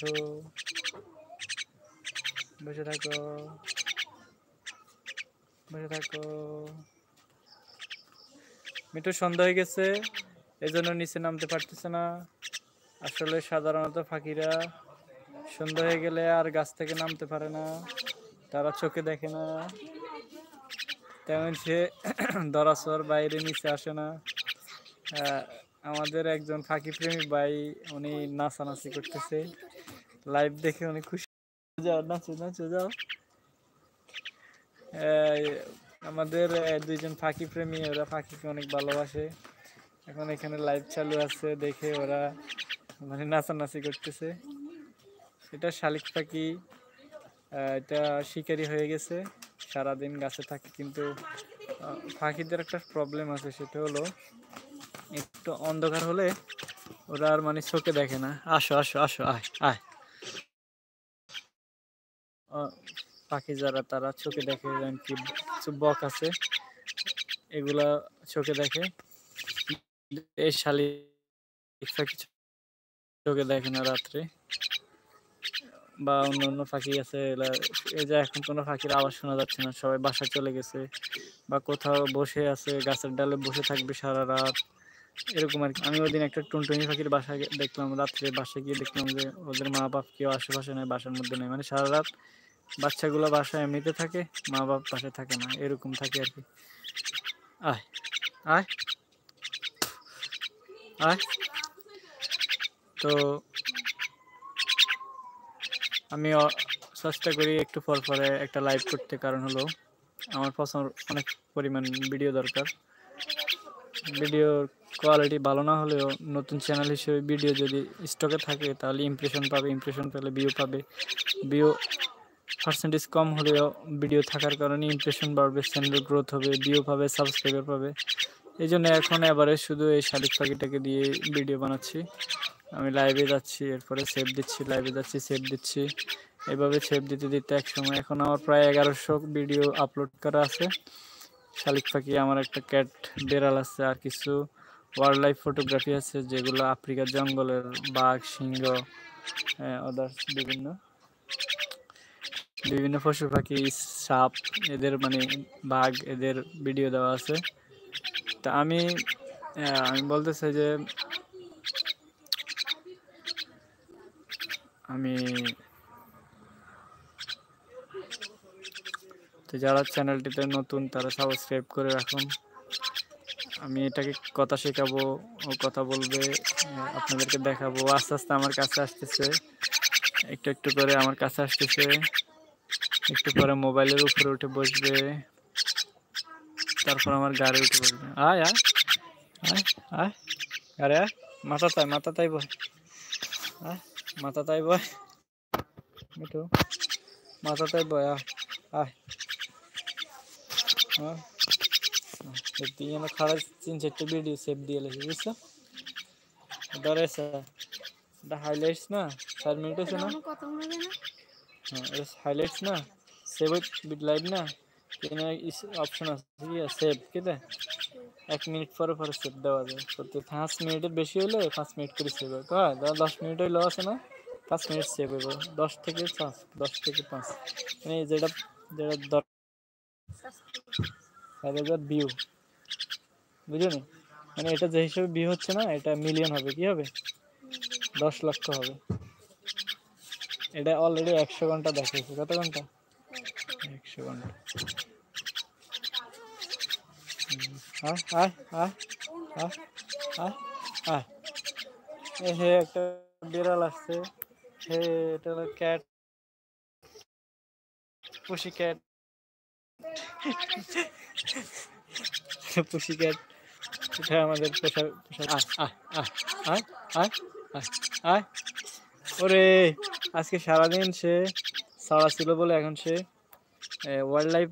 তো বসে থাকো বসে থাকো। মিঠু সন্ধ্যা হয়ে গেছে, এজন্য নিচে নামতে পারতেছে না। আসলে সাধারণত পাখিরা সন্ধ্যা হয়ে গেলে আর গাছ থেকে নামতে পারে না, তারা চোখে দেখে না, তেমন সে দরাসর বাইরে নিচে আসে না। আমাদের একজন পাখি প্রেমী ভাই, উনি নাচানাচি করতেছে, লাইভ দেখে উনি খুশি। যাও নাচো নাচো যাও। আমাদের দুইজন পাখি প্রেমী, ওরা পাখিকে অনেক ভালোবাসে। এখন এখানে লাইভ চালু আছে দেখে ওরা মানে নাচানাচি করতেছে। এটা শালিক পাখি, এটা শিকারি হয়ে গেছে, সারাদিন গাছে থাকে। কিন্তু পাখিদের একটা প্রবলেম আছে, সেটা হলো একটু অন্ধকার হলে ওরা আর মানে চোখে দেখে না। আসো আসো আসো, আয় আয়। পাখি যারা তারা চোখে দেখে, কি কিছু বক আছে, এগুলা চোখে দেখে। এই শালিক পাখি চোখে দেখে না রাত্রে। বা অন্য অন্য পাখি আছে, এই যে এখন কোনো পাখির আওয়াজ শোনা যাচ্ছে না, সবাই বাসায় চলে গেছে বা কোথাও বসে আছে, গাছের ডালে বসে থাকবে সারা রাত, এরকম আর কি। আমি ওই দিন একটা টুনটুনি পাখির বাসায় দেখলাম, রাত্রে বাসায় গিয়ে দেখলাম যে ওদের মা বাপ কেউ আশেপাশে নেই, বাসার মধ্যে নেই, মানে সারা রাত বাচ্চাগুলো বাসায় এমনিতে থাকে, মা বাপ বাসায় থাকে না, এরকম থাকে আর কি। আয় আয় আয়। তো আমি চেষ্টা করি একটু পর পরে একটা লাইভ করতে, কারণ হলো আমার পছন্দ অনেক পরিমাণ ভিডিও দরকার। ভিডিওর কোয়ালিটি ভালো না হলেও নতুন চ্যানেল হিসেবে ভিডিও যদি স্টকে থাকে তাহলে ইমপ্রেশন পাবে, ইমপ্রেশন পেলে ভিউ পাবে, ভিউ পার্সেন্টেজ কম হলেও ভিডিও থাকার কারণে ইমপ্রেশন বাড়বে, চ্যানেল গ্রোথ হবে, ভিউ পাবে, সাবস্ক্রাইবার পাবে। এই জন্য এখন এবারে শুধু এই শালিক পাখিটাকে দিয়ে ভিডিও বানাচ্ছি। আমি লাইভে যাচ্ছি, এরপরে সেভ দিচ্ছি, লাইভে যাচ্ছি, সেভ দিচ্ছি, এইভাবে সেভ দিতে দিতে একসময় এখন আমার প্রায় 1100 ভিডিও আপলোড করা আছে। শালিক পাখি, আমার একটা ক্যাট বেড়াল আছে, আর কিছু ওয়াইল্ড লাইফ ফটোগ্রাফি আছে, যেগুলো আফ্রিকার জঙ্গলের বাঘ, সিংহ, আদার্স বিভিন্ন বিভিন্ন পশু পাখি, সাপ, এদের মানে বাঘ, এদের ভিডিও দেওয়া আছে। তা আমি বলতে চাই যে আমি তো যারা চ্যানেলটিতে নতুন তারা সাবস্ক্রাইব করে রাখুন। আমি এটাকে কথা শেখাবো, ও কথা বলবে, আপনাদেরকে দেখাবো, আস্তে আস্তে আমার কাছে আসতেছে, একটু একটু করে আমার কাছে আসতেছে, একটু পরে মোবাইলের উপরে উঠে বসবে, তারপর আমার গাড়ি উঠে বসবে। আয় আয় আয় আয়, আরে আয়, মাথা তাই বয়, আয় মাথা তাই বয়, মিঠু মাথা তাই বয়, আয় আয়। হ্যাঁ যেন খারাপ 3-4টা ভিডিও সেভ দিয়ে লেগে বুঝছো, ধরেছে এটা হাইলাইটস না, 4 মিনিট হয়েছে না, হ্যাঁ এটা হাইলাইটস না, সেভ উইথ লাইভ না, এখানে অপশন আছে সেভ, কেটে 1 মিনিট পরে পরে সেভ দেওয়া যায়। প্রতি 5 মিনিটের বেশি হলে 5 মিনিট করে সেভ হয়, হয় 10 মিনিট হইলেও আছে না, 5 মিনিট সেভ হইব, 10 থেকে 5 মানে যেটা যেটা 4,000 ভিউ, বুঝলি, মানে এটা যে হিসেবে ভিউ হচ্ছে না, এটা মিলিয়ন হবে, কি হবে 10 লক্ষ হবে। এটা অলরেডি 100 ঘন্টা দেখাইছে, কত ঘন্টা, 100 ঘন্টা। আয় আয় আয় আয় আয় আয়, হে একটা বিড়াল আসছে, হে এটা হলো ক্যাট, পুষি ক্যাট, পুষি ক্যাট, এটা আমাদের পোষা পোষা। আয় আয় আয় আয় আয় আয়, ওরে আজকে সারাদিন সে ছাড়া ছিল বলে এখন সে ওয়াইল্ড লাইফ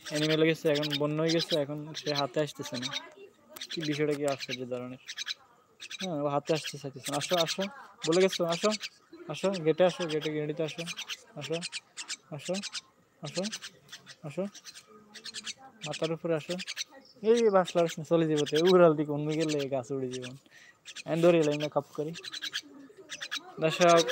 অ্যানিমেল গেছে, এখন বন্য হয়ে গেছে, এখন সে হাতে আসতেছে না। কি বিষয়টা কি আশ্চর্য ধরনের, হ্যাঁ ও হাতে আসতে চাইতেছে না। আসো আসো বলে গেছো, আসো আসো, গেটে আসো, গেটিতে আসো, আসো আসো আসো আসো, মাথার উপরে আসো। এই বাসলা চলে যাবো, উড়াল দিকে অন্য গেলে গাছ উড়ে যাবেন, আমি ধরে এলাম না কাপ করি। দর্শক